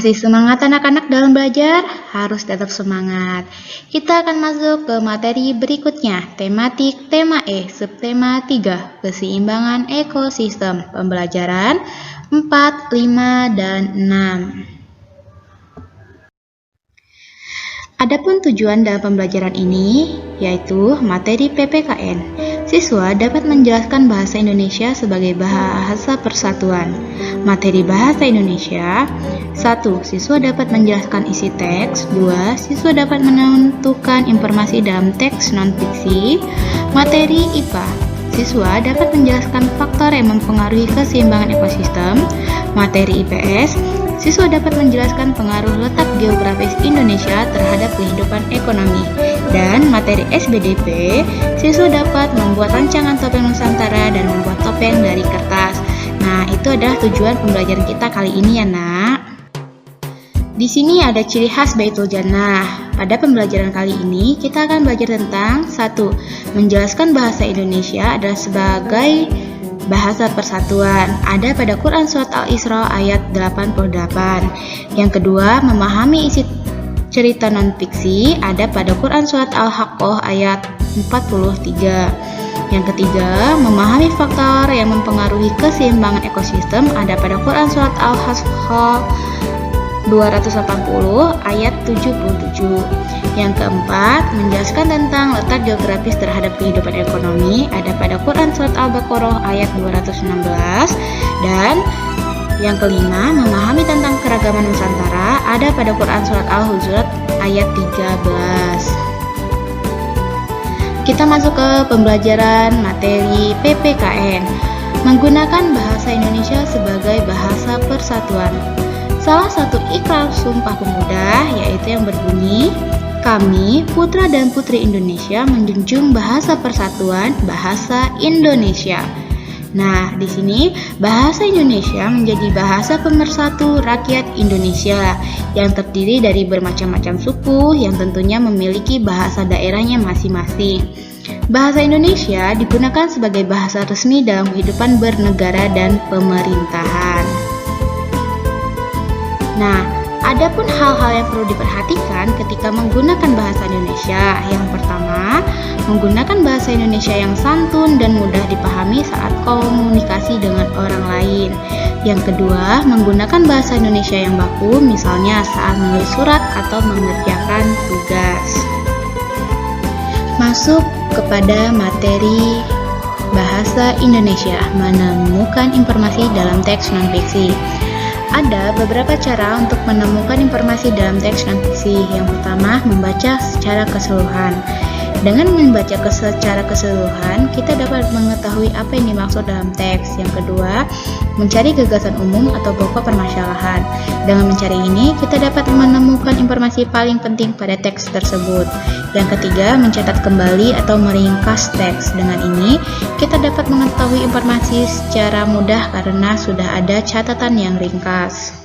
Masih semangat anak-anak dalam belajar? Harus tetap semangat. Kita akan masuk ke materi berikutnya, tematik tema E, subtema 3, keseimbangan ekosistem, pembelajaran 4, 5, dan 6. Adapun tujuan dalam pembelajaran ini, yaitu materi PPKN. Siswa dapat menjelaskan bahasa Indonesia sebagai bahasa persatuan. Materi bahasa Indonesia: 1. Siswa dapat menjelaskan isi teks. 2. Siswa dapat menentukan informasi dalam teks non-fiksi. Materi IPA: siswa dapat menjelaskan faktor yang mempengaruhi keseimbangan ekosistem. Materi IPS: siswa dapat menjelaskan pengaruh letak geografis Indonesia terhadap kehidupan ekonomi. Dan materi SBDP, siswa dapat membuat rancangan topeng Nusantara dan membuat topeng dari kertas. Nah, itu adalah tujuan pembelajaran kita kali ini ya, Nak. Di sini ada ciri khas Baitul Jannah. Pada pembelajaran kali ini, kita akan belajar tentang 1. Menjelaskan bahasa Indonesia adalah sebagai bahasa persatuan. Ada pada Quran Surat Al-Isra ayat 88. Yang kedua, memahami isi cerita non-fiksi. Ada pada Quran Surat Al-Haqqah ayat 43. Yang ketiga, memahami faktor yang mempengaruhi keseimbangan ekosistem. Ada pada Quran Surat Al-Hashr 280 ayat 77. Yang keempat, menjelaskan tentang letak geografis terhadap kehidupan ekonomi. Ada pada Quran Surat Al-Baqarah ayat 216. Dan yang kelima, memahami tentang keragaman Nusantara. Ada pada Quran Surat Al-Hujurat ayat 13. Kita masuk ke pembelajaran materi PPKN. Menggunakan bahasa Indonesia sebagai bahasa persatuan. Salah satu ikrar Sumpah Pemuda yaitu yang berbunyi, kami, putra dan putri Indonesia, menjunjung bahasa persatuan, bahasa Indonesia. Nah, di sini bahasa Indonesia menjadi bahasa pemersatu rakyat Indonesia yang terdiri dari bermacam-macam suku yang tentunya memiliki bahasa daerahnya masing-masing. Bahasa Indonesia digunakan sebagai bahasa resmi dalam kehidupan bernegara dan pemerintahan. Nah, adapun hal-hal yang perlu diperhatikan ketika menggunakan bahasa Indonesia. Yang pertama, menggunakan bahasa Indonesia yang santun dan mudah dipahami saat komunikasi dengan orang lain. Yang kedua, menggunakan bahasa Indonesia yang baku, misalnya saat menulis surat atau mengerjakan tugas. Masuk kepada materi bahasa Indonesia, menemukan informasi dalam teks non-fiksi. Ada beberapa cara untuk menemukan informasi dalam teks non-fiksi. Yang pertama, membaca secara keseluruhan. Dengan membaca secara keseluruhan, kita dapat mengetahui apa yang dimaksud dalam teks. Yang kedua, mencari gagasan umum atau pokok permasalahan. Dengan mencari ini, kita dapat menemukan informasi paling penting pada teks tersebut. Yang ketiga, mencatat kembali atau meringkas teks. Dengan ini, kita dapat mengetahui informasi secara mudah karena sudah ada catatan yang ringkas.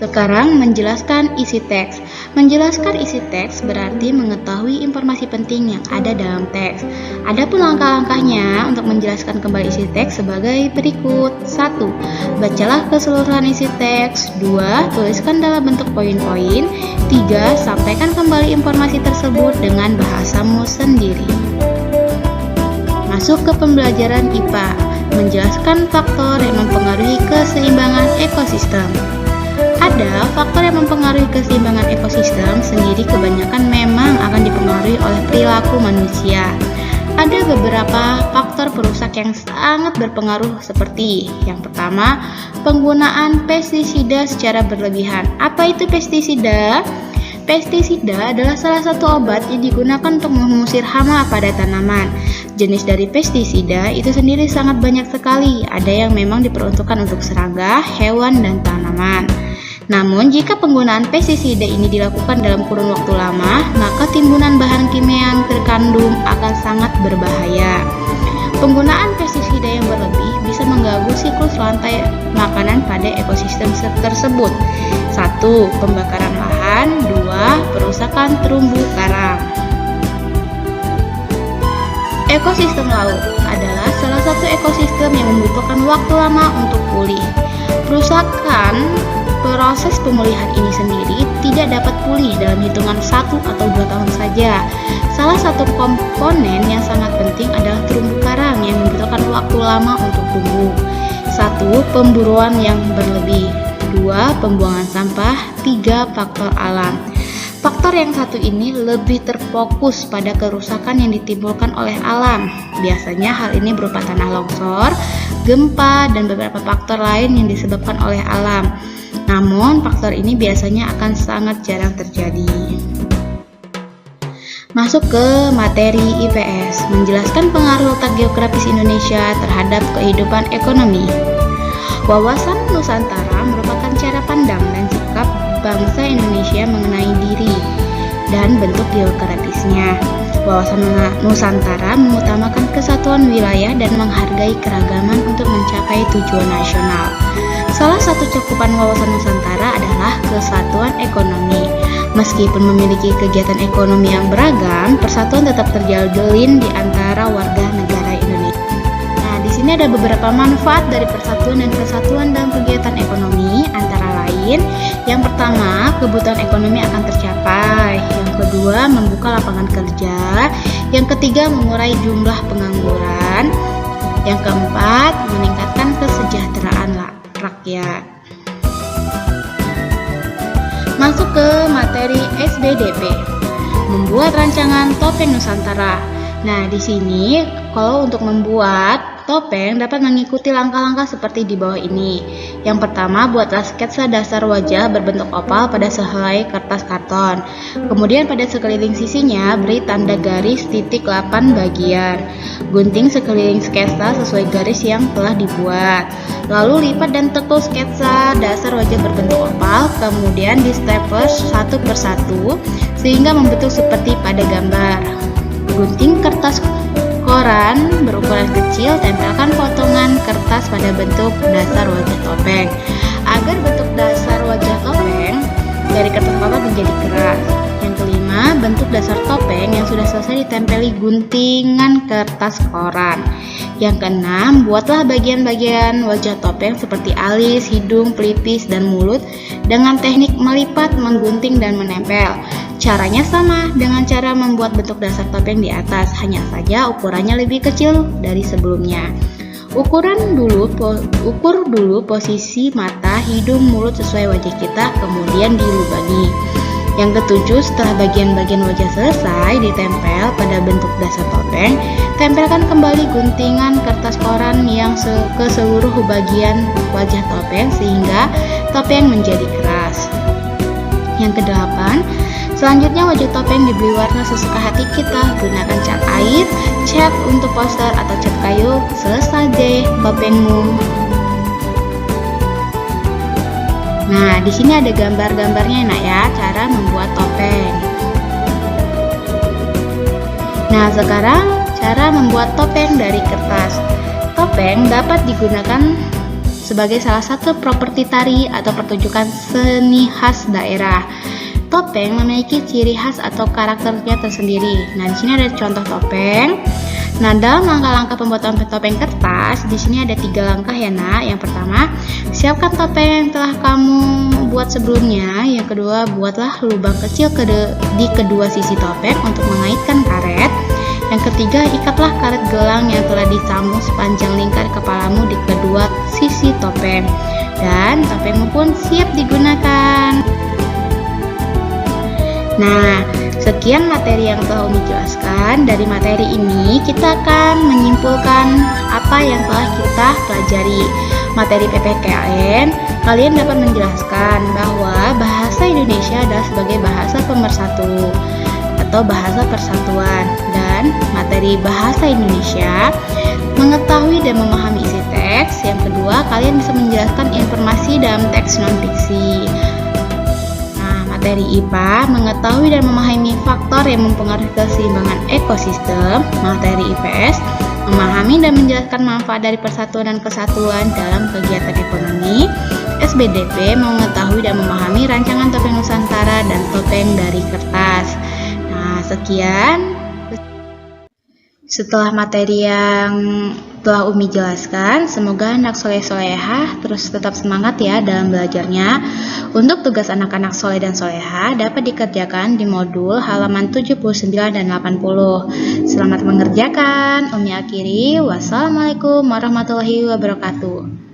Sekarang menjelaskan isi teks. Menjelaskan isi teks berarti mengetahui informasi penting yang ada dalam teks. Adapun langkah-langkahnya untuk menjelaskan kembali isi teks sebagai berikut. 1. Bacalah keseluruhan isi teks. 2. Tuliskan dalam bentuk poin-poin. 3. Sampaikan kembali informasi tersebut dengan bahasamu sendiri. Masuk ke pembelajaran IPA. Menjelaskan faktor yang mempengaruhi keseimbangan ekosistem. Ada faktor yang mempengaruhi keseimbangan ekosistem sendiri kebanyakan memang akan dipengaruhi oleh perilaku manusia. Ada beberapa faktor perusak yang sangat berpengaruh seperti yang pertama, penggunaan pestisida secara berlebihan. Apa itu pestisida? Pestisida adalah salah satu obat yang digunakan untuk mengusir hama pada tanaman. Jenis dari pestisida itu sendiri sangat banyak sekali. Ada yang memang diperuntukkan untuk serangga, hewan, dan tanaman. Namun, jika penggunaan pestisida ini dilakukan dalam kurun waktu lama, maka timbunan bahan kimia yang terkandung akan sangat berbahaya. Penggunaan pestisida yang berlebih bisa mengganggu siklus rantai makanan pada ekosistem tersebut. 1. Pembakaran lahan. 2. Perusakan terumbu karang. Ekosistem laut adalah salah satu ekosistem yang membutuhkan waktu lama untuk pulih. Kerusakan proses pemulihan ini sendiri tidak dapat pulih dalam hitungan 1 atau 2 tahun saja. Salah satu komponen yang sangat penting adalah terumbu karang yang membutuhkan waktu lama untuk tumbuh. 1. Pemburuan yang berlebih. 2. Pembuangan sampah. 3. Faktor alam. Faktor yang satu ini lebih terfokus pada kerusakan yang ditimbulkan oleh alam. Biasanya hal ini berupa tanah longsor, gempa, dan beberapa faktor lain yang disebabkan oleh alam. Namun, faktor ini biasanya akan sangat jarang terjadi. Masuk ke materi IPS, menjelaskan pengaruh letak geografis Indonesia terhadap kehidupan ekonomi. Wawasan Nusantara merupakan cara pandang dan sikap bangsa Indonesia mengenai diri dan bentuk geografisnya. Wawasan Nusantara mengutamakan kesatuan wilayah dan menghargai keragaman untuk mencapai tujuan nasional. Salah satu cakupan wawasan Nusantara adalah kesatuan ekonomi. Meskipun memiliki kegiatan ekonomi yang beragam, persatuan tetap terjalin di antara warga negara Indonesia. Nah, di sini ada beberapa manfaat dari persatuan dan kesatuan dalam kegiatan ekonomi, antara lain, yang pertama, kebutuhan ekonomi akan tercapai. Yang kedua, membuka lapangan kerja. Yang ketiga, mengurai jumlah pengangguran. Yang keempat, meningkatkan kesejahteraan rakyat. Masuk ke materi SBDP, membuat rancangan topeng Nusantara. Nah, di sini kalau untuk membuat topeng dapat mengikuti langkah-langkah seperti di bawah ini. Yang pertama, buatlah sketsa dasar wajah berbentuk oval pada sehelai kertas karton. Kemudian pada sekeliling sisinya beri tanda garis titik 8 bagian. Gunting sekeliling sketsa sesuai garis yang telah dibuat. Lalu lipat dan tekuk sketsa dasar wajah berbentuk oval, kemudian di stapler satu persatu sehingga membentuk seperti pada gambar. Gunting kertas koran berukuran kecil, tempelkan potongan kertas pada bentuk dasar wajah topeng. Agar bentuk dasar wajah topeng dari kertas koran menjadi keras. Yang kelima, bentuk dasar topeng yang sudah selesai ditempeli guntingan kertas koran. Yang keenam, buatlah bagian-bagian wajah topeng seperti alis, hidung, pelipis, dan mulut dengan teknik melipat, menggunting, dan menempel. Caranya sama dengan cara membuat bentuk dasar topeng di atas, hanya saja ukurannya lebih kecil dari sebelumnya. Ukur dulu posisi mata, hidung, mulut sesuai wajah kita, kemudian dilubangi. Yang ketujuh, setelah bagian-bagian wajah selesai ditempel pada bentuk dasar topeng, tempelkan kembali guntingan kertas koran yang ke seluruh bagian wajah topeng sehingga topeng menjadi keras. Yang kedelapan, selanjutnya wajah topeng diberi warna sesuka hati kita. Gunakan cat air, cat untuk poster atau cat kayu. Selesai deh topengmu. Nah, di sini ada gambar-gambarnya nak ya, cara membuat topeng. Nah, sekarang cara membuat topeng dari kertas. Topeng dapat digunakan sebagai salah satu properti tari atau pertunjukan seni khas daerah. Topeng memiliki ciri khas atau karakternya tersendiri. Nah, di sini ada contoh topeng. Nah, dalam langkah-langkah pembuatan topeng kertas, di sini ada 3 langkah ya nak. Yang pertama, siapkan topeng yang telah kamu buat sebelumnya. Yang kedua, buatlah lubang kecil di kedua sisi topeng untuk mengaitkan karet. Yang ketiga, ikatlah karet gelang yang telah disambung sepanjang lingkar kepalamu di kedua sisi topeng. Dan topengmu pun siap digunakan. Nah, sekian materi yang telah Umi jelaskan. Dari materi ini kita akan menyimpulkan apa yang telah kita pelajari. Materi PPKN, kalian dapat menjelaskan bahwa bahasa Indonesia adalah sebagai bahasa pemersatu atau bahasa persatuan. Dan materi bahasa Indonesia, mengetahui dan memahami isi teks. Yang kedua, kalian bisa menjelaskan informasi dalam teks non-fiksi. Materi IPA, mengetahui dan memahami faktor yang mempengaruhi keseimbangan ekosistem. Materi IPS, memahami dan menjelaskan manfaat dari persatuan dan kesatuan dalam kegiatan ekonomi. SBDP, mengetahui dan memahami rancangan topeng Nusantara dan topeng dari kertas. Nah, sekian. Setelah materi yang telah Umi jelaskan, semoga anak soleh-solehah terus tetap semangat ya dalam belajarnya. Untuk tugas anak-anak soleh dan solehah dapat dikerjakan di modul halaman 79 dan 80. Selamat mengerjakan. Umi akhiri. Wassalamualaikum warahmatullahi wabarakatuh.